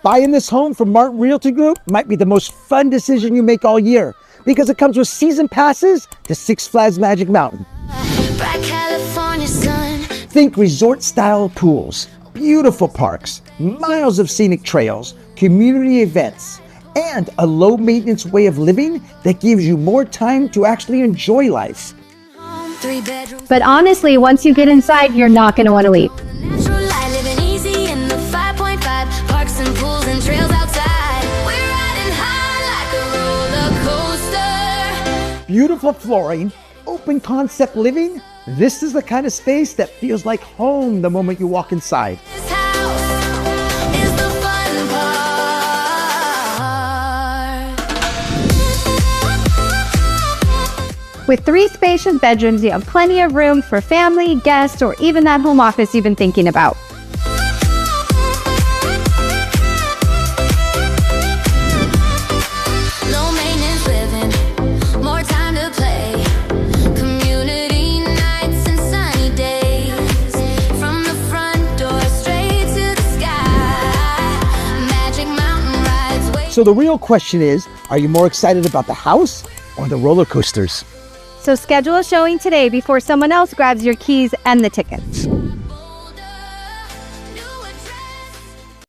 Buying this home from Martin Realty Group might be the most fun decision you make all year because it comes with season passes to Six Flags Magic Mountain. Bright California sun. Think resort-style pools, beautiful parks, miles of scenic trails, community events, and a low-maintenance way of living that gives you more time to actually enjoy life. 3 bedrooms. But honestly, once you get inside, you're not going to want to leave. Natural light, living easy in the 5.5. Parks and pools and trails outside. We're riding high like a roller coaster. Beautiful flooring, open concept living. This is the kind of space that feels like home the moment you walk inside. This house is the fun part. With 3 spacious bedrooms, you have plenty of room for family, guests, or even that home office you've been thinking about. Low maintenance living, more time to play. Community nights and sunny days. From the front door straight to the sky. Magic Mountain rides. So the real question is, are you more excited about the house or the roller coasters? So schedule a showing today before someone else grabs your keys and the tickets.